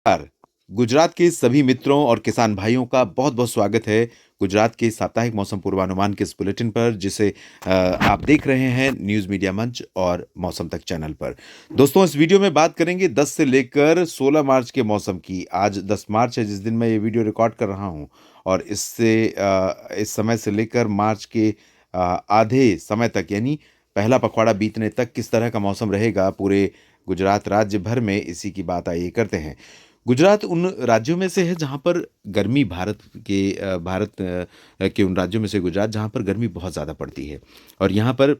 नमस्कार। गुजरात के सभी मित्रों और किसान भाइयों का बहुत-बहुत स्वागत है गुजरात के साप्ताहिक मौसम पूर्वानुमान के इस बुलेटिन पर जिसे आप देख रहे हैं न्यूज़ मीडिया मंच और मौसम तक चैनल पर। दोस्तों इस वीडियो में बात करेंगे 10 से लेकर 16 मार्च के मौसम की। आज 10 मार्च है जिस दिन मैं ये वीडियो रिकॉर्ड कर रहा हूँ और इस समय से लेकर मार्च के आधे समय तक यानी पहला पखवाड़ा बीतने तक किस तरह का मौसम रहेगा पूरे गुजरात राज्य भर में, इसी की बात आइए करते हैं। गुजरात उन राज्यों में से है जहाँ पर गर्मी भारत के उन राज्यों में से गुजरात जहाँ पर गर्मी बहुत ज़्यादा पड़ती है और यहाँ पर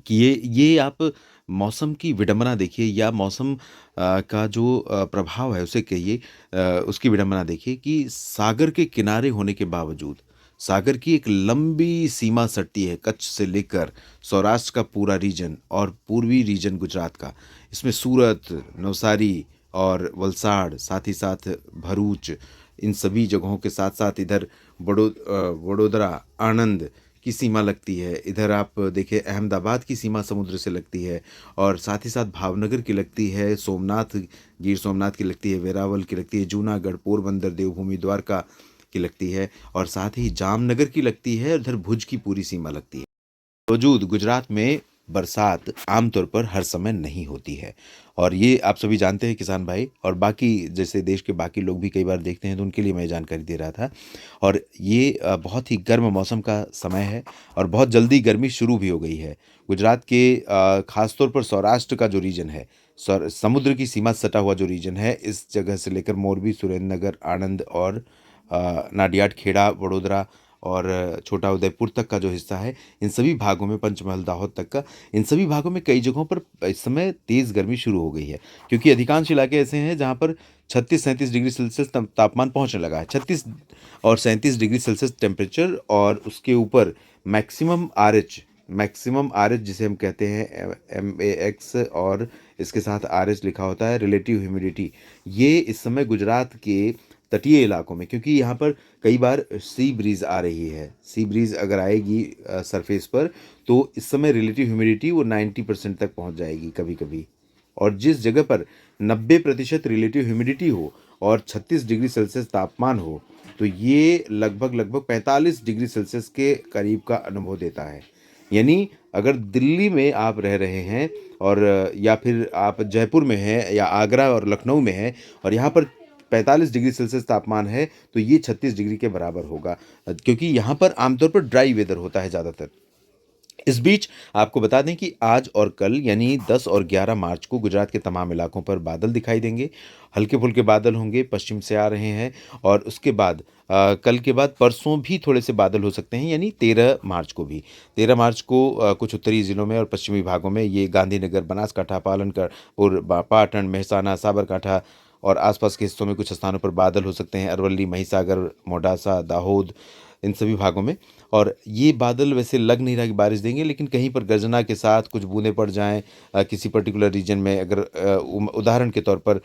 कि ये आप मौसम की विडंबना देखिए या मौसम का जो प्रभाव है उसे कहिए, उसकी विडंबना देखिए कि सागर के किनारे होने के बावजूद सागर की एक लंबी सीमा सटती है कच्छ से लेकर सौराष्ट्र का पूरा रीजन और पूर्वी रीजन गुजरात का। इसमें सूरत, नवसारी और वलसाड़, साथ ही साथ भरूच, इन सभी जगहों के साथ-साथ इधर वडोदरा, आणंद की सीमा लगती है। इधर आप देखिए अहमदाबाद की सीमा समुद्र से लगती है और साथ ही साथ भावनगर की लगती है, सोमनाथ, गिर सोमनाथ की लगती है, वेरावल की लगती है, जूनागढ़, पोरबंदर, देवभूमि, द्वारका की लगती है और साथ ही जामनगर की लगती है, उधर भुज की पूरी सीमा लगती है। बावजूद गुजरात में बरसात आमतौर पर हर समय नहीं होती है और ये आप सभी जानते हैं किसान भाई, और बाकी जैसे देश के बाकी लोग भी कई बार देखते हैं तो उनके लिए मैं जानकारी दे रहा था। और ये बहुत ही गर्म मौसम का समय है और बहुत जल्दी गर्मी शुरू भी हो गई है। गुजरात के खास तौर पर सौराष्ट्र का जो रीजन है, समुद्र की सीमा से सटा हुआ जो रीजन है, इस जगह से लेकर मोरबी, सुरेंद्रनगर, आणंद और नाडियाड, खेड़ा, वडोदरा और छोटा उदयपुर तक का जो हिस्सा है, इन सभी भागों में, पंचमहल, दाहोद तक का, इन सभी भागों में कई जगहों पर इस समय तेज़ गर्मी शुरू हो गई है। क्योंकि अधिकांश इलाके ऐसे हैं जहाँ पर 36-37 डिग्री सेल्सियस तापमान पहुँचने लगा है। 36 और 37 डिग्री सेल्सियस टेम्परेचर और उसके ऊपर मैक्सिमम आरएच जिसे हम कहते हैं MAX, और इसके साथ आरएच लिखा होता है रिलेटिव ह्यूमिडिटी। ये इस समय गुजरात के तटीय इलाकों में, क्योंकि यहाँ पर कई बार सी ब्रीज़ आ रही है, सी ब्रीज़ अगर आएगी सरफेस पर तो इस समय रिलेटिव ह्यूमिडिटी वो 90% तक पहुँच जाएगी कभी कभी। और जिस जगह पर 90% रिलेटिव ह्यूमिडिटी हो और 36 डिग्री सेल्सियस तापमान हो तो ये लगभग 45 डिग्री सेल्सियस के करीब का अनुभव देता है। यानी अगर दिल्ली में आप रह रहे हैं और या फिर आप जयपुर में हैं या आगरा और लखनऊ में हैं और यहाँ पर 45 डिग्री सेल्सियस तापमान है तो ये 36 डिग्री के बराबर होगा, क्योंकि यहाँ पर आमतौर पर ड्राई वेदर होता है ज़्यादातर। इस बीच आपको बता दें कि आज और कल यानी 10 और 11 मार्च को गुजरात के तमाम इलाकों पर बादल दिखाई देंगे। हल्के-फुल्के बादल होंगे, पश्चिम से आ रहे हैं और उसके बाद कल के बाद परसों भी थोड़े से बादल हो सकते हैं, यानी 13 मार्च को भी। 13 मार्च को कुछ उत्तरी ज़िलों में और पश्चिमी भागों में, ये गांधीनगर, बनासकांठा, पालनपुर और पाटन, मेहसाना, साबरकांठा और आसपास के हिस्सों में कुछ स्थानों पर बादल हो सकते हैं। अरवली, महिसागर, मोडासा, दाहोद, इन सभी भागों में। और ये बादल वैसे लग नहीं रहा कि बारिश देंगे, लेकिन कहीं पर गर्जना के साथ कुछ बूंदें पड़ जाएँ किसी पर्टिकुलर रीजन में। अगर उदाहरण के तौर पर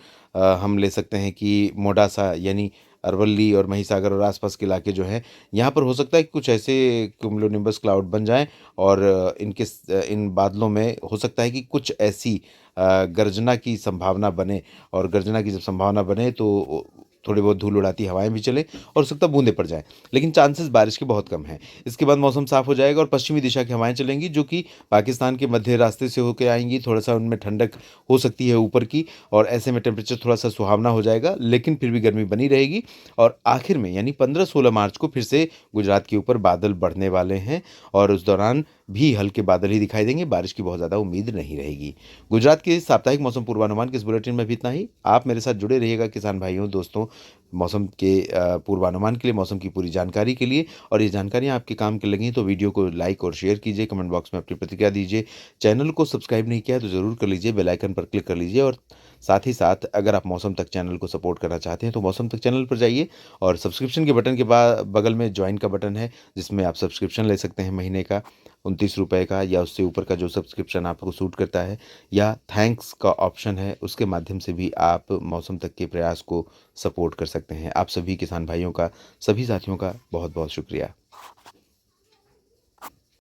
हम ले सकते हैं कि मोडासा यानी अरवली और महिसागर और आसपास के इलाके जो हैं, यहाँ पर हो सकता है कि कुछ ऐसे क्युमुलोनिम्बस क्लाउड बन जाएँ और इन बादलों में हो सकता है कि कुछ ऐसी गर्जना की संभावना बने, और गर्जना की जब संभावना बने तो थोड़ी बहुत धूल उड़ाती हवाएँ भी चलें और हो सकता है बूंदें पड़ जाएँ। लेकिन चांसेस बारिश के बहुत कम हैं। इसके बाद मौसम साफ हो जाएगा और पश्चिमी दिशा की हवाएँ चलेंगी जो कि पाकिस्तान के मध्य रास्ते से होके आएँगी। थोड़ा-सा उनमें ठंडक हो सकती है ऊपर की, और ऐसे में टेम्परेचर थोड़ा-सा सुहावना हो जाएगा, लेकिन फिर भी गर्मी बनी रहेगी। और आखिर में यानी 15-16 मार्च को फिर से गुजरात के ऊपर बादल बढ़ने वाले हैं और उस दौरान भी हल्के बादल ही दिखाई देंगे, बारिश की बहुत ज़्यादा उम्मीद नहीं रहेगी। गुजरात के साप्ताहिक मौसम पूर्वानुमान के इस बुलेटिन में भी इतना ही। आप मेरे साथ जुड़े रहिएगा किसान भाइयों, दोस्तों, मौसम के पूर्वानुमान के लिए, मौसम की पूरी जानकारी के लिए। और ये जानकारियाँ आपके काम की लगी तो वीडियो को लाइक और शेयर कीजिए, कमेंट बॉक्स में अपनी प्रतिक्रिया दीजिए। चैनल को सब्सक्राइब नहीं किया है तो ज़रूर कर लीजिए, बेल आइकन पर क्लिक कर लीजिए। और साथ ही साथ अगर आप मौसम तक चैनल को सपोर्ट करना चाहते हैं तो मौसम तक चैनल पर जाइए और सब्सक्रिप्शन के बटन के बगल में ज्वाइन का बटन है, जिसमें आप सब्सक्रिप्शन ले सकते हैं महीने का 29 रुपये का या उससे ऊपर का, जो सब्सक्रिप्शन आपको सूट करता है, या थैंक्स का ऑप्शन है, उसके माध्यम से भी आप मौसम तक के प्रयास को सपोर्ट कर सकते हैं। आप सभी किसान भाइयों का, सभी साथियों का बहुत बहुत शुक्रिया।